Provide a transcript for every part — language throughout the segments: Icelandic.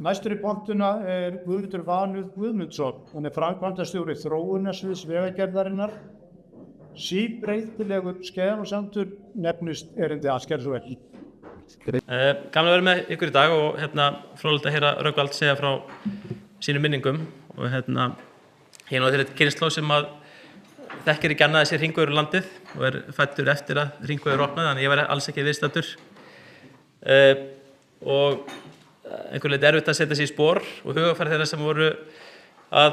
Næstur í pontuna Guðmundur Vanur Guðmundsson. Hann framkvæmdastjóri þróunarsviðs vegagerðarinnar. Síbreytilegur Skeiðarársandur nefnist erindi hans. Gerðu svo vel. Gaman að vera með ykkur í dag og fróðlegt að heyra Rögnvald segja frá sínum minningum og ég þeirri kynslóð sem að þekkir ekki annað þessi hringvegur landið og fæddur eftir að hringvegur opnaði, þannig ég var alls ekki viðstaddur og einhver leyti erfitt að setja sig í spor og hugafæri þeirra sem voru að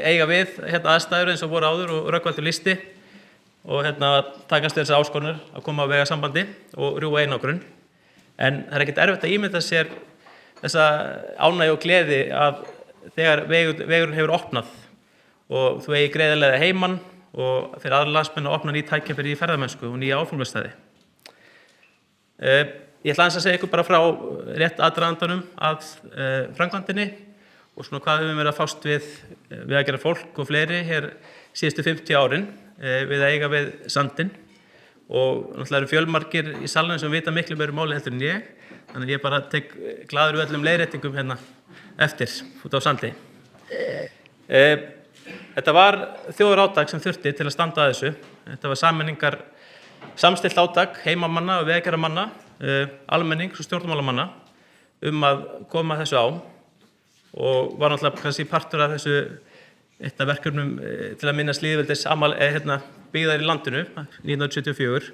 eiga við aðstæður eins og voru áður og Rögnvaldur lýsti og takast þessar áskoranir að koma á vegasambandi og rjúfa einangrun. En það ekkert erfitt að ímynda sér þessa ánægju og gleði að þegar vegurinn hefur opnað og þú eigi greiðarlega heimann og fyrir aðra landsmenn að opna ný tækifæri í ferðamennsku og nýja áfangastæði. Ég ætla aðeins að segja ykkur bara frá rétt aðdragandanum að framkvæmdinni og svona hvað við verið að fást við að gera fólk og fleiri hér síðustu 50 árin við að eiga við sandinn og náttúrulega eru fjölmargir í salnum sem vita miklu meira máli heldur en ég, þannig að ég bara tek glaður við öllum leiðréttingum eftir út á sandi. Þetta var þjóðarátak sem þurfti til að standa að þessu. Þetta var samstillt átak heimamanna og vegagerðarmanna, almennings og stjórnmálamanna að koma þessu á og var náttúrulega kannski partur af þessu eitt af verkefnum til að minnast lýðveldis byggðar í landinu 1974.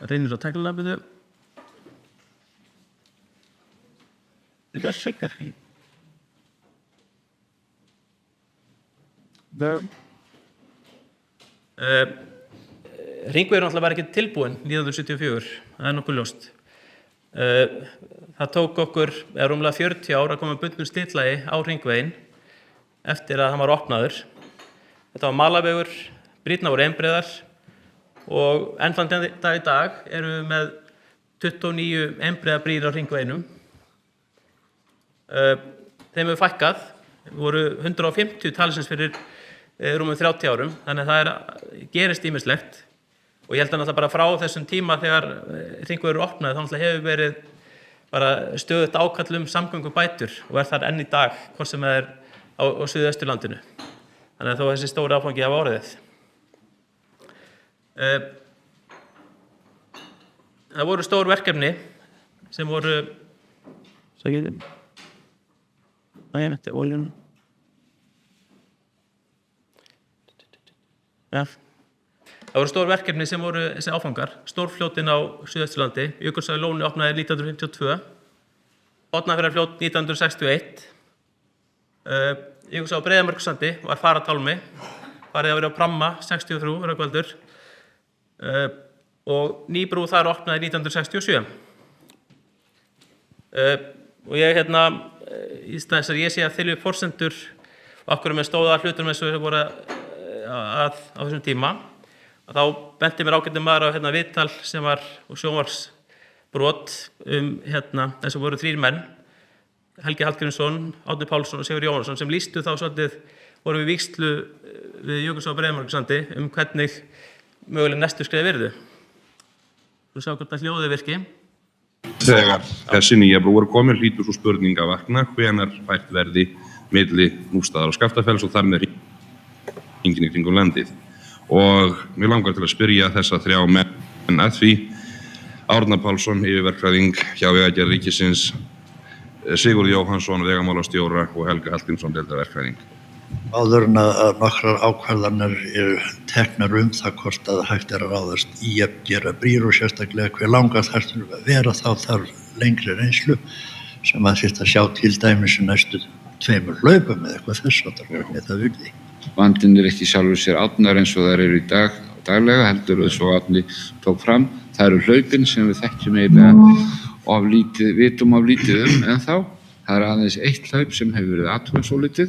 Reynir á tæknilabinu. Hringvegurinn náttúrulega var ekki tilbúinn 1974, það nokkuð ljóst. Það tók okkur rúmlega 40 ár að koma bundnu slitlagi á hringveginn eftir að hann var opnaður. Þetta var malavegur, brýrnar voru einbreiðar og enn þann dag í dag erum við með 29 einbreiðar brýr á hringveginum. Þeim hefur fækkað, voru 150 talsins fyrir rúmum 30 árum, þannig að það gerist ýmislegt. Og ég held að náttúrulega bara frá þessum tíma þegar hringvegur opnaði, þá náttúrulega hefur verið bara stöðugt ákall samgöngubætur og þar enn í dag, hvort sem það á Suðausturlandinu. Þannig að þó þessi stóri áfangi hafa orðið. Það voru stór verkefni sem voru... Það voru stór verkefni sem voru þessi áfangar. Stórfljótin á Suðausturlandi, Jökulsárlóni opnaði 1952, Botnafjarðarfljót 1961, Jökulsá á Breiðamerkursandi var faratálmi, farið að vera á Pramma 63, Rögnvaldur, og Nýbrú þar opnaði 1967. Og ég í þess að ég sé að þylja upp forsendur og af hverju með stóða hlutum eins og voru á þessum tíma. Þá benti mér ágætni maður á viðtal sem var og sjónvarpsbrot þess að voru 3 menn, Helgi Hallgrímsson, Árni Pálsson og Sigurður Jóhannsson, sem lýstu þá svolítið, voru við vígslu við Jökulsá á Breiðamerkursandi hvernig möguleg næstu skref yrðu. Þú sjá hvort að hljóðið virki. Þegar þessi nýja brú er komin hlýtur svo spurning að vakna hvenær fært verði milli Núpsstaðar og Skaftafells og þar með hringinn í kringum landið. Og mér langar til að spyrja þessa 3 menn að því: Árna Pálsson, yfirverkfræðing hjá Vegagerð ríkisins, Sigurð Jóhannsson, vegamálastjóra og Helga Hallgrímsson, deildarverkfræðing. Áður en að nokkrar ákvarðanir eru teknar það hvort að hægt er að ráðast í að gera brýr og sérstaklega hve langar þær þurfa að vera, þá þarf lengri reynslu sem að þyrfti að sjá til dæmis næstu 2 hlaupum eða eitthvað þess að það virði. Vandinn ekki sjálfur sér átnar eins og þær eru í dag daglega, heldur þess og Árni tók fram. Það eru hlaupin sem við þekkjum eiginlega vitum of lítið en þá. Það er aðeins 1 hlaup sem hefur verið athugað svolítið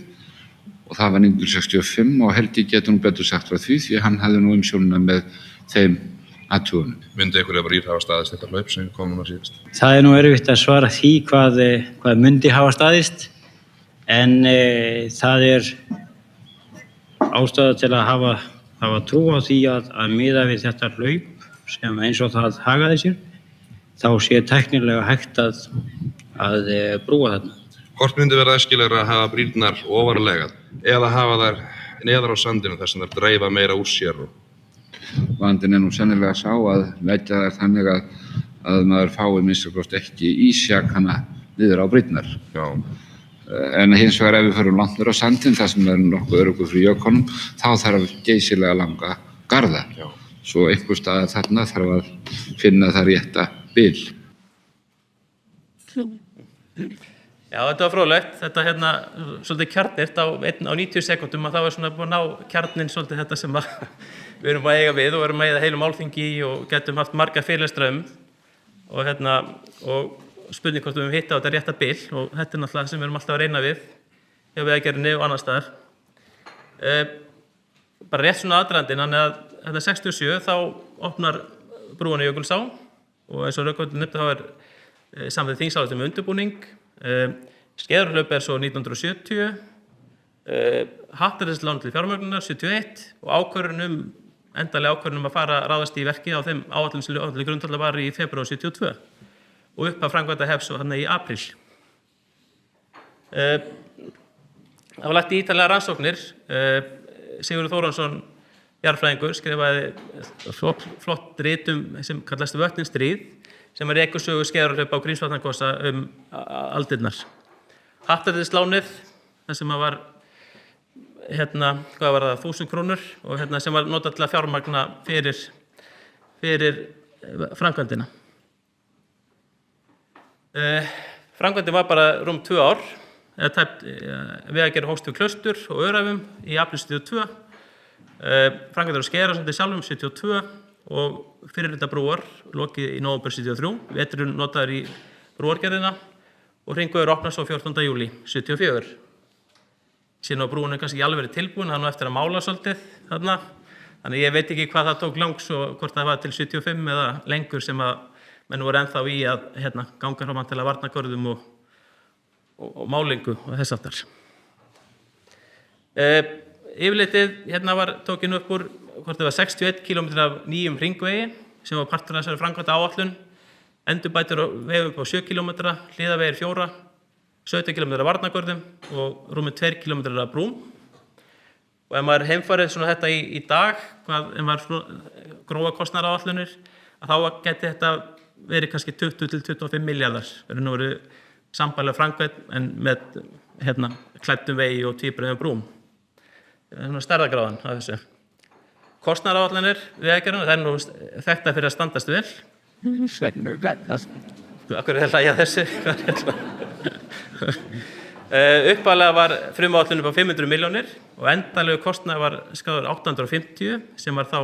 og það var 1965 og Helgi getur nú betur sagt frá því hann hafði nú umsjónina með þeim athugunum. Myndi einhverja brýr hafa staðist þetta hlaup sem kom núna síðast? Það er nú erfitt að svara því hvað myndi hafa staðist en það er ástæða til að hafa það var trú á því að miða við þetta hlaup sem eins og það hagaði sér, þá sé tæknilega hægt að brúa þarna. Hvort myndi verða æskilegra að hafa brýrnar ofarlega eða hafa þær neðar á sandinu þar sem þær dreifa meira úr sér? Vandinn er nú sennilega sá að leggja þær þannig að maður fái minnst og gróst ekki ísjakana niður á brýrnar. Já. En hins vegar ef við förum langt niður á sandinn, þar sem er nokkuð öruggur fyrir jöklunum, þá þarf geysilega langa garða. Já. Svo einhver staðar þarna þarf að finna það rétta bil. Já, þetta var fróðlegt. Þetta svolítið kjarnirt á 90 sekúndum að það var svona búin að ná kjarnin svolítið þetta sem við erum að eiga við og erum að eiga heilu málþingi og getum haft marga fyrirlestra og spurning hvort við höfum hitta á þetta rétta bil og þetta er náttúrulega sem við erum alltaf að reyna við hjá Vegagerðinni og annars staðar. Bara rétt svona aðdragandinn, þannig að 67 þá opnar brúin í Jökulsá og eins og Rökkvöldin nefndi þá samþykkt þingsályktun með undirbúning. Skeiðarárhlaup svo 1970, Hattareiðislán til fjármögnunar 71 og endanlega ákvörðun að fara ráðast í verkið á þeim áætlunum sem grundvallar var í febrúar 72 og upphaf framkvæmda hefst svo í apríl. Það var lagt í ítarlega rannsóknir. Sigurður Þórarinsson, jarðfræðingur, skrifaði flott rit sem kallast Vötnin stríð, sem rekur sögu Skeiðarárhlaupa á Grímsvatnagosa aldirnar. Hattareiðislánið, það sem var, hvað var það, 1000 krónur og sem var notað til að fjármagna fyrir framkvæmdina. Framkvæmdin var bara rúm 2 ár, Vegagerðin hófst við Klaustur og Öræfum í apríl 72, framkvæmdin á Skeiðarársandi sjálfum 72 og fyrirhluta brúar lokið í nóvember 73, veturinn notaður í brúargerðina og hringvegur opnast svo 14. júlí 74. Síðan á brúin kannski ekki alveg verið tilbúin, það eftir að mála svolítið þarna, þannig ég veit ekki hvað það tók langs og hvort það var til 75 eða lengur sem að menn voru ennþá í að ganga fram til að varna görðum og málingu og þess aftar. Yfirlitið var tókin upp úr hvort það var 61 km af nýjum hringvegi sem var partur af þessari framkvæmda áætlun, endurbætur vegu upp á 7 km, hliðavegir 4, 17 km af varnargörðum og rúmið 2 km af brúm. Og ef maður heimfærið þetta í dag, ef maður grófa kostnaðaráætlunir, þá geti þetta verið kannski 20 til 25 milljarðar. Það eru nú verið sambærilega framkvæmd en með klæddum vegi og tvíbreiðum brúm. Það er stærðargráðan af þessu. Kostnaðaráætlanir Vegagerðarinnar, það nú þekktar fyrir að standast vel. Akkur er það hlægja þessu? Upphaflega var frumáætlun upp á 500 milljónir og endanlegu kostnaður var skráður 850 sem var þá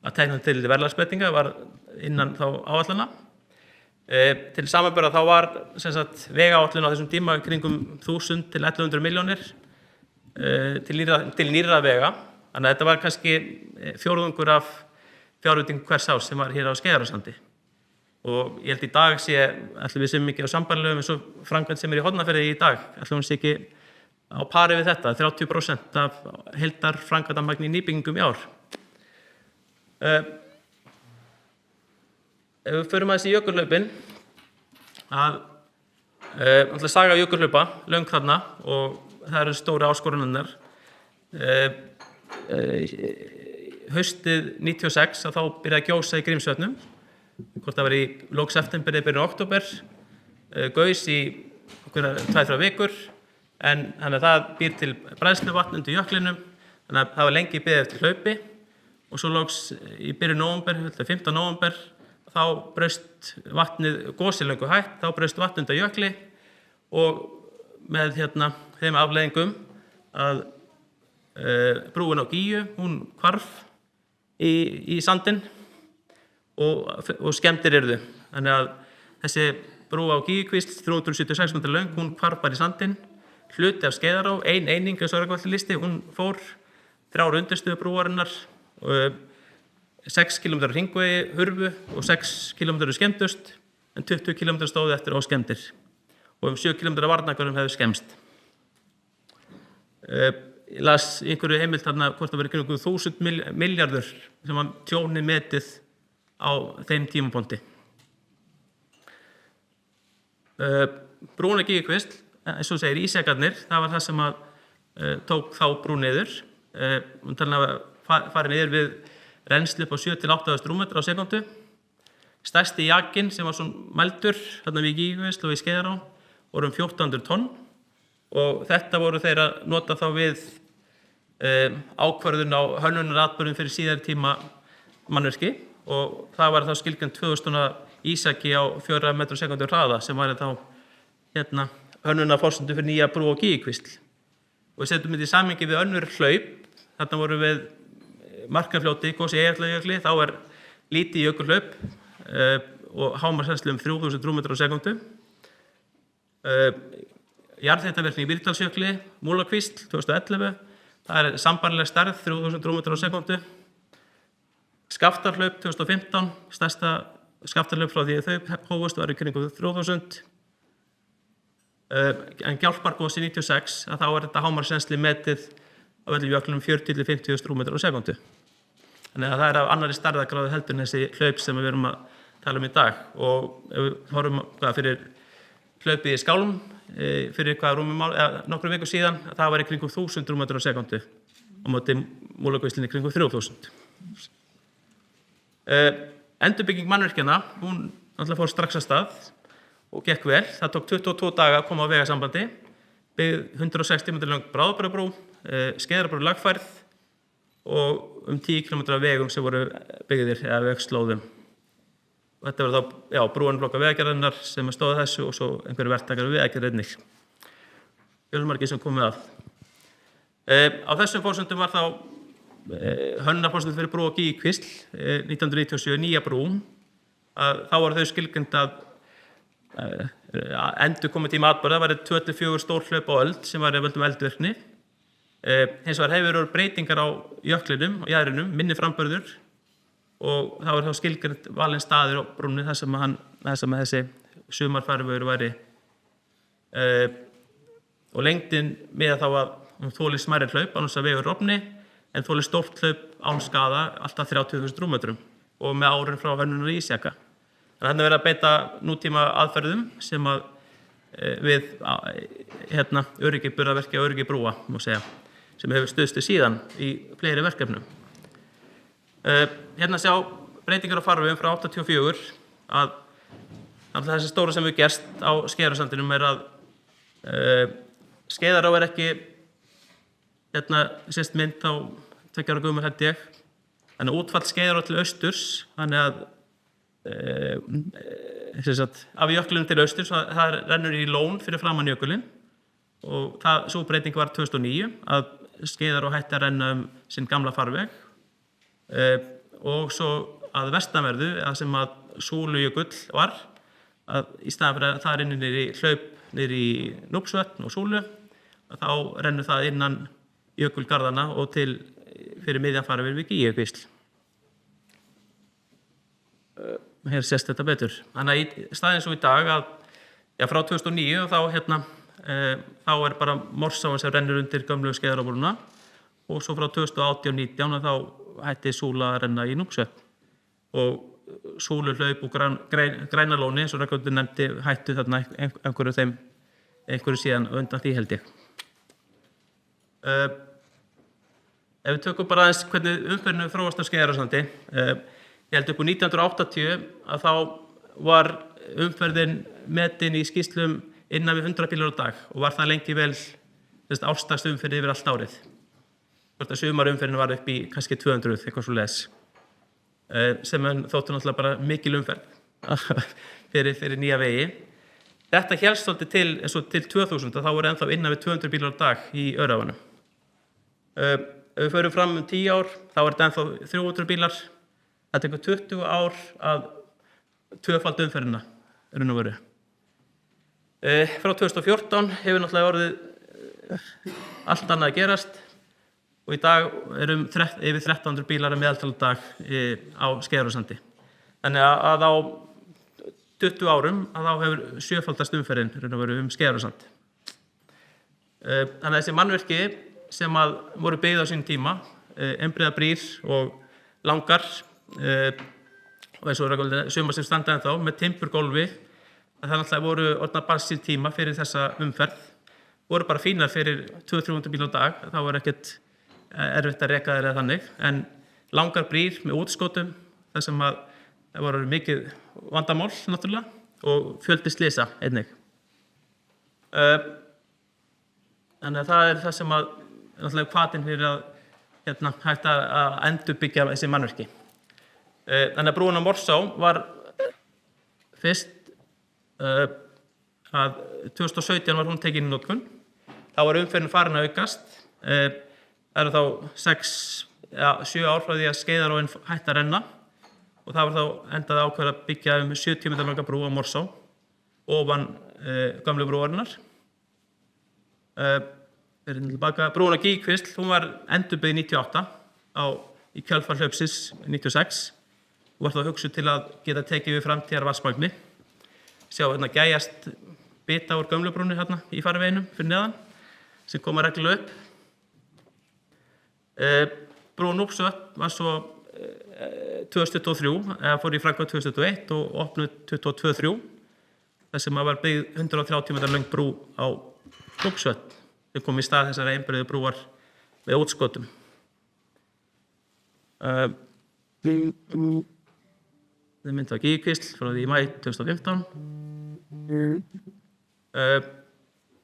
að tekna til verðlagsbreytinga, var innan þá áætlana. Til samanburðar þá var vegaáætlun á þessum tíma kringum 1000 til 1100 milljónir til nýrra vega. Þannig að þetta var kannski fjórðungur af fjárveitingum hvers árs sem var hér á Skeiðarársandi. Og ég held í dag ætlum við sem ekki á sambærilegum eins og framkvæmd sem í Hornafirði í dag, ætlum við ekki á pari við þetta, 30% af heildar framkvæmdamagni í nýbyggingum í ár. Ef við förum aðeins í jökulhlaupin, alltaf saga jökulhlaupa, löng þarna og það eru stóru áskorunarnar. Haustið 96 þá byrjaði að gjósa í Grímsvötnum, hvort það var í lok september eða byrjun október, gaus í 2-3 vikur, en þannig að það býr til bræðsluvatn undir jöklinum, þannig að það var lengi beðið eftir hlaupi og svo loks í byrjun nóvember, 15. nóvember, þá braust vatnið, gosið löngu hætt, þá braust vatn undir jökli og með þeim afleiðingum að brúin á Gígju, hún hvarf í sandinn og skemmdir yrðu. Þannig að þessi brú á Gígjukvísl, 376 metrar löng, hún hvarf bara í sandinn, hluti af Skeiðará, ein eining eins og Rökkvalli listi, hún fór 3 undirstöðu brúarinnar, 6 km hringvegi hurfu og 6 km skemmdust, en 20 km stóðu eftir óskemmdir og 7 km af varnargörðum hefðu skemmst. ég las einhverju heimild þarna hvort það verið kringum 1000 milljarður sem var tjónið metið á þeim tímapunkti. Brúna Gígjukvísl, eins og segir ísjakarnir, það var það sem að tók þá brú niður. Talin að farið niður við rennsli upp á 7-8 rúmmetra á sekundu. Stærsti jakinn sem var svona mældur þarna við Gígjukvísl og í Skeiðará voru 1400 tonn og þetta voru þeir að nota þá við ákvörðun á hönnunaratburðum fyrir síðari tíma mannvirki og það var þá skilgreint 2000 tonna ísjaki á 4 metrar á sekundu hraða sem var þá hönnunarforsendur fyrir nýja brú á Gígjukvísl. Og við setjum þetta í samhengi við önnur hlaup, þarna voru við Markarfljóti, Gosi Eyjafjallajökli, þá er lítið jökulhlaup og hámarksrennsli 3000 rúmmetrar á sekundu. Jarðhitavirkni í Mýrdalsjökli, Múlakvísl 2011, það er sambærileg stærð 3000 rúmmetrar á sekundu. Skaftarhlaup 2015, stærsta skaftarhlaup frá því að þau hófust var í kringum 3000. En Gjálpargosi 96, að þá er þetta hámarksrennsli metið á öllum jöklunum 40-50 rúmmetrar á sekundu. Þannig að það er af annarri stærðargráðu heldur en þessi hlaup sem við erum að tala í dag. Og ef við horfum fyrir hlaupið í Skálum fyrir nokkrum vikum síðan, það var í kringum 1000 rúmmetrar á sekundu á móti Múlakvíslinni í kringum 3000. Endurbygging mannvirkjanna, hún náttúrulega fór strax af stað og gekk vel. Það tók 22 daga að koma á vegasambandi, byggð 160 metra löng Bráðabærabrú, Skeiðarárbrú lagfærð og 10 km af vegum sem voru byggðir eða vegslóðum. Og þetta var þá brúanflokka vegagerðarinnar sem stóð þessu og svo einhverju verktakar við vegagerð einnig. Fjölmargir sem komið að. Á þessum forsendum var þá hönnunarforsendum fyrir brú á Gígjukvísl 1997, nýja brú. Þá voru þau skilgreind að endur komið tíma atburða, það væri 24 stór hlaup á öld sem var völdum eldvirkni. Hins vegar hefur verið breytingar á jöklinum og jaðrinum, minni framburður og það var þá skilgreind valinn staður á brúnni þar sem þessi sumarfarvegur væri og lengdin miða þá að hún þoli smærri hlaup án þess að vegur rofni en þoli stórt hlaup án skaða alltaf 30.000 rúmmetrum og með árin frá hönnunar ísjaka. Þannig að verið að beita nútíma aðferðum sem að við öryggi burðarverki og öryggi brúa, má segja, sem hefur stuðstu síðan í fleiri verkefnum. Hérna sjá breytingar á farvegum frá 84 að þessi stóra sem við gerst á Skeiðarársandinum er að Skeiðará er ekki sést mynd á 2 ára gömul held ég, þannig að útfall Skeiðará til austurs, þannig að af jöklunum til austurs, það rennur í lón fyrir framan jökulinn og sú breyting var 2009 að Skeiðará hætti að renna sinn gamla farveg og svo að vestanverðu að sem að Súlujökull var að í staðan fyrir að það rennur niður í hlaup niður í Núpsvötn og Súlu að þá rennur það innan jökulgarðana og til fyrir miðjan farveg við Gígjukvísl. Hér sést þetta betur. Þannig að í staðinn svo í dag að frá 2009 þá er bara Morsáin sem rennur undir gömlu Skeiðarárbrúna og svo frá 2018-19 þá hætti Súla að renna í Núpsvötn og Súluhlaup og Grænalóni eins og Rögnvaldur nefndi hættu þarna einhverju síðan undan því held ég. Ef við tökum bara aðeins hvernig umferðinu þróast á Skeiðarársandi, ég held upp á 1980 að þá var umferðin metin í skýrslum innan við 100 bílar á dag og var það lengi vel ársdagsumferð yfir allt árið. Hvort að sumarumferðin var upp í kannski 200, eitthvað svo les. Sem þóttu náttúrulega bara mikil umferð fyrir nýja vegi. Þetta hélst svolítið til 2000 að þá voru ennþá innan við 200 bílar á dag í Öræfunum. Ef við förum fram 10 ár, þá er þetta ennþá 300 bílar. Það tekur 20 ár að tvöfalda umferðina, raun og veru. Frá 2014 hefur náttúrulega orðið allt annað að gerast og í dag yfir 1300 bílar að meðaltala dag á Skeiðarársandi. Þannig að á 20 árum að þá hefur sjöfaldast umferðin raun og veru Skeiðarársand. Þannig að þessi mannvirki sem að voru byggð á sínum tíma, einbreiðar brýr og langar, og eins og sumar sem standa ennþá, með timburgólfi, það náttúrulega voru orðnar bara sín tíma fyrir þessa umferð, voru bara fínar fyrir 200-300 bíl á dag, það var ekkert erfitt að reka þeir eða þannig, en langar brýr með útskotum, þar sem að það voru mikið vandamál náttúrulega og fjöldi slysa einnig. Þannig að það það sem að náttúrulega hvatinn fyrir að hægt að endurbyggja þessi mannvirki. Þannig að brúin á Morsá var fyrst að 2017 var hún tekin í notkun. Þá var umferðin farin að aukast. Það eru þá 7 ár frá því að Skeiðaróin hætti að renna og það var þá endað ákveður að byggja 70 metra langa brú á Morsá ofan gömlu brúarinnar. Brúin á Gígkvísl, hún var endurbyggð 98 í kjölfar hlaupsins 96 og var þá hugsuð til að geta tekið við framtíðar vatnsmagni. Sjá gæjast bita úr gömlu brúnni í farveginum fyrir neðan sem koma reglulega upp. Brúin Núpsvötn var svo 2023, eða fór í framkvæmd 2021 og opnuð 2023 þar sem var byggð 130 metra löng brú á Núpsvötn sem kom í stað þessara einbreiðu brúar með útskotum. Það myndi á Gígkvísl frá því í maí 2015.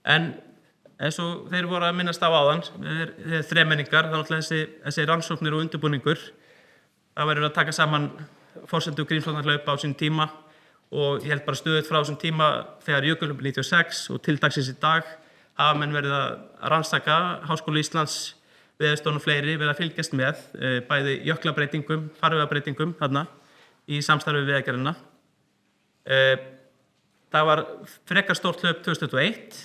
En eins og þeir voru að minnast á áðan, þeir þremenningar, þá náttúrulega þessi rannsóknir og undirbúningur, það verður að taka saman forsendur Grímsvötnarhlaupa á sínum tíma og ég held bara stöðugt frá þessum tíma þegar Jökulhlaupið 96 og til dagsins í dag hafa menn verið að rannsaka Háskóla Íslands, Veðurstofan og fleiri verið að fylgjast með bæði jöklabreitingum, farvegabreytingum í samstarfi við Vegagerðina. Það var frekar stórt hlaup 2021,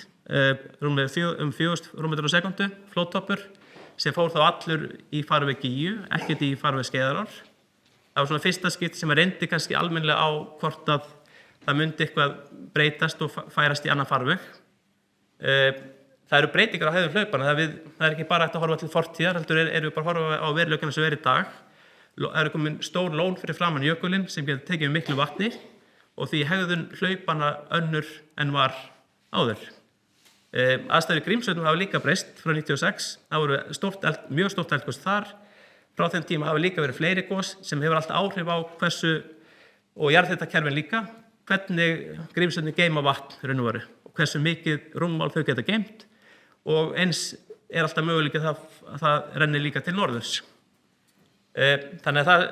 um 4.000 rúmmetrar á sekúndu, flóttoppur, sem fór þá allur í farveg Gígju, ekkert í farveg Skeiðarár. Það var svona fyrsta skipt sem reyndi kannski almennilega á hvort að það myndi eitthvað breytast og færast í annan farveg. Það eru breytingar á hegðun hlaupana, það er ekki bara hægt að horfa til fortíðar, heldur erum við bara að horfa á veruleikana sem er í dag. Það eru komin stór lón fyrir framan jökulinn sem getur tekið við miklu vatni og því hegðun hlaupana önnur en var áður. Aðstæður í Grímsvötnum hafa líka breyst frá 96, það voru mjög stórt eldgos þar. Frá þeim tíma hafa líka verið fleiri gos sem hefur alltaf áhrif á hversu, og jarðhitakerfin líka, hvernig Grímsvötnin geyma vatn raun og veru og hversu mikið rúmmál þau geta geymt og eins er alltaf möguleiki að það rennir líka til norðurs. Þannig að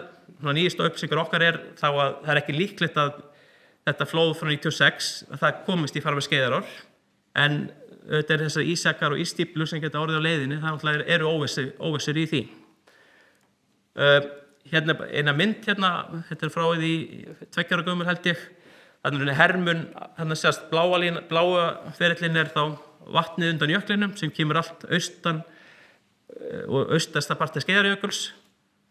nýjustu upplýsingar okkar er þá að það er ekki líklegt að þetta flóð frá 96 að það komist í farveg Skeiðarár, en auðvitað er þessar ísjakar og ísstíflur sem geta orðið á leiðinni, það eru óvissur í því. Hérna eina mynd þetta er frá því 2 ára gömul held ég, þannig að hermun, þannig að sést bláa ferillin er þá vatnið undan jöklinum sem kemur allt austan og austasta parti Skeiðarárjökuls,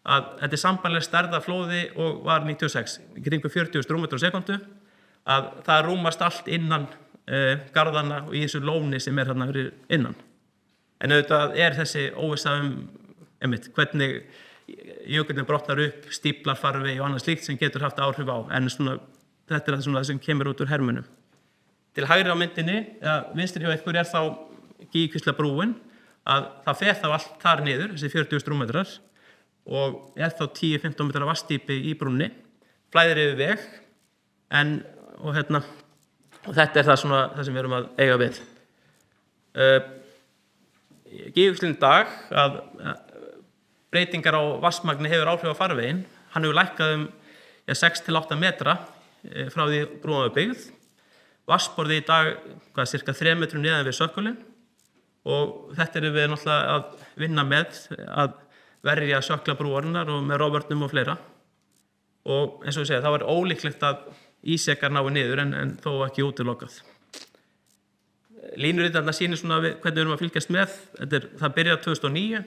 að þetta er sambærileg stærð af flóði og var 96, kringum 40.000 rúmmetrar á sekúndu, að það rúmast allt innan garðana og í þessu lóni sem er þarna fyrir innan. En auðvitað er þessi óvissa hvernig jökullinn brotnar upp, stíflar farvegi og annað slíkt sem getur haft áhrif á, en þetta er það sem kemur út úr hermunum. Til hægri á myndinni, vinstri hjá ykkur er þá Gígkvíslabrúin, að það fer þá allt þar niður, þessi 40.000 rúmmetrar, og er þá 10-15 metrar vatnsdýpi í brúnni, flæðir yfir veg, og þetta er það sem við erum að eiga við. Gígkvíslinn í dag, að breytingar á vatnsmagni hefur áhrif á farveginn, hann hefur lækkað 6-8 metra frá því brúin var byggð. Vatnsborðið í dag, cirka 3 metrum neðan við sökkulinn, og þetta erum við náttúrulega að vinna með að verja söklabrúarinnar og með rófvörnum og fleira. Og eins og ég segja, það var ólíklegt að ísjakar nái niður en þó ekki útilokað. Línuritarna sýnir hvernig við erum að fylgjast með. Það byrjar 2009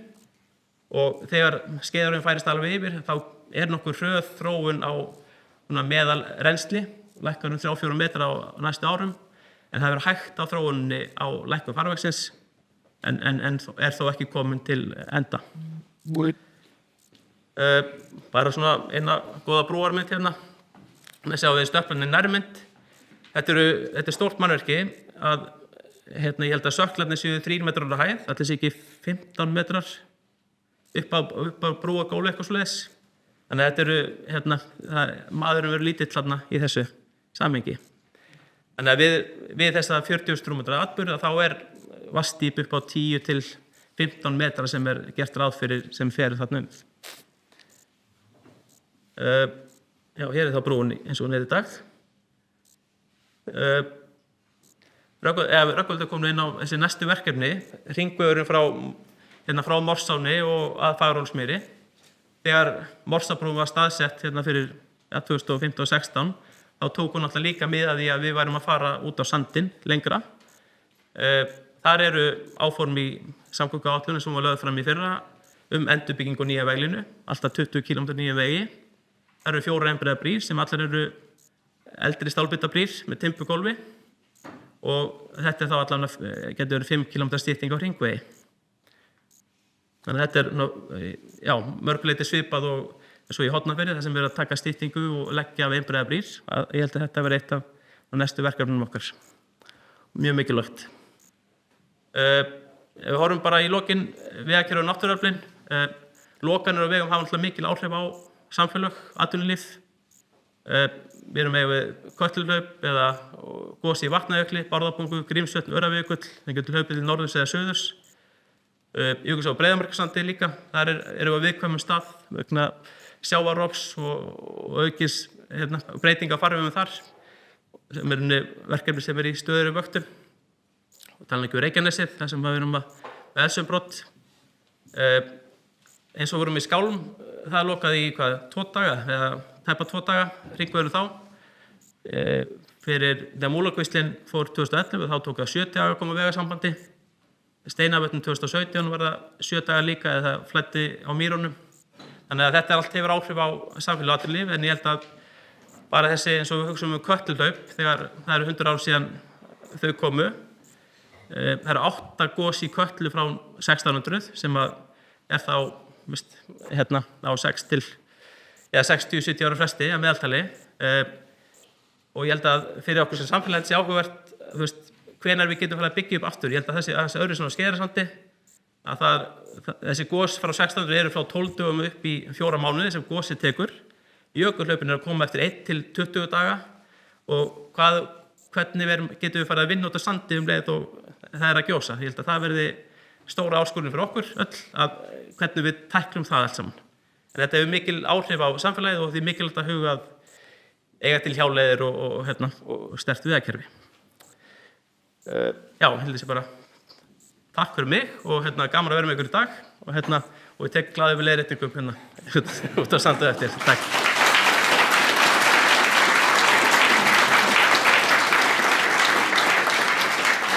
og þegar Skeiðarárið færist alveg yfir, þá er nokkur hröð þróun á meðal rennsli, lækkar 3-4 metra á næstu árum, en það verður hægt á þróunni á lækkun farvegsins en er þó ekki komin til enda. Bara svona eina góða brúarmynd hérna. Það sjáum við stöplarnir nærmynd. Þetta er stórt mannverki að ég held að sökklarnir séu 3 metrar á hæð, allir sé ekki 15 metrar upp á brúargólu eitthvað svoleiðis. Þannig að þetta maðurinn verður lítill þarna í þessu samhengi. Þannig að við þessa 40 rúmmetra atburð þá vatnsdýp upp á 10 til 15 metra sem gert ráð fyrir sem fer þarna Já, hér þá brúin eins og hún í dag. Rögnvaldur kom inn á þessi næstu verkefni, hringvegurinn frá Morsáni og að Fagurhólsmýri. Þegar Morsabrún var staðsett fyrir 2015-16, þá tók hún alltaf líka mið að því að við værum að fara út á sandinn lengra. Þar eru áform í samgönguáætlun sem var lögð fram í fyrra endurbyggingu nýja veglínu, alltaf 20 km nýja vegi. Það eru 4 einbreiðar brýr sem allar eru eldri stálbitabrýr með timbugólfi og þetta þá allavega getur verið 5 km stytting á hringvegi. Þannig að þetta mörguleyti svipað og svo í Hornafirði þar sem við erum að taka styttingu og leggja af einbreiðar brýr. Ég held að þetta verði eitt af næstu verkefnum okkar. Mjög mikilvægt. Ef við horfum bara í lokin vegakerfi og náttúruöflin, lokanir á vegum hafa alltaf mikil áhrif á samfélag, atvinnulíf. Við erum við Kötluhlaup eða gosi í Vatnajökli, Bárðarbungu, Grímsvötn, Öræfajökull, þeim getur hlaupið til norðurs eða suðurs. Jökulsá á Breiðamerkursandi líka, þar erum við viðkvæmum stað vegna sjávarroks og aukins breytinga á farvegum þar, sem verkefni sem í stöðugri vöktun. Og tala ekki um Reykjanesið, þar sem við erum með eldsumbrot. Eins og vorum í Skálum, það lokaði í 2 daga, eða tæpa 2 daga, hringvegurinn þá. Þegar Múlakvíslinn fór 2011, þá tók það 7 daga að koma vegasambandi. Steinavötnum 2017 var það 7 daga líka, eða það flæddi á mýrunum. Þannig að þetta allt hefur áhrif á samfélag og atvinnulíf, en ég held að bara þessi, eins og við hugsaum Kötluhlaup, þegar það eru 100 ár síðan þau komu. Það eru 8 gos í Kötlu frá 1600 sem þá á 60-70 ára fresti að meðaltali. Og ég held að fyrir okkur sem samfélag sé áhugavert hvenær við getum farið að byggja upp aftur. Ég held að þessi öðru svona Skeiðarsandi, að þessi gos frá 1600 eru frá 12 dögum upp í 4 mánuði sem gosið tekur. Jökulhlaupin að koma eftir 1 til 20 daga og hvernig getum við farið að vinna út á sandi leið og það að gjósa. Ég held að það verði stóra áskorun fyrir okkur öll, að hvernig við tæklum það allt saman. En þetta hefur mikil áhrif á samfélagið og því mikilvægt að huga að eiga til hjáleiðir og sterkt vegakerfi. Já, held ég bara takk fyrir mig og gaman að vera með ykkur í dag og ég tek glaður við leiðréttingum út á sandu eftir. Takk.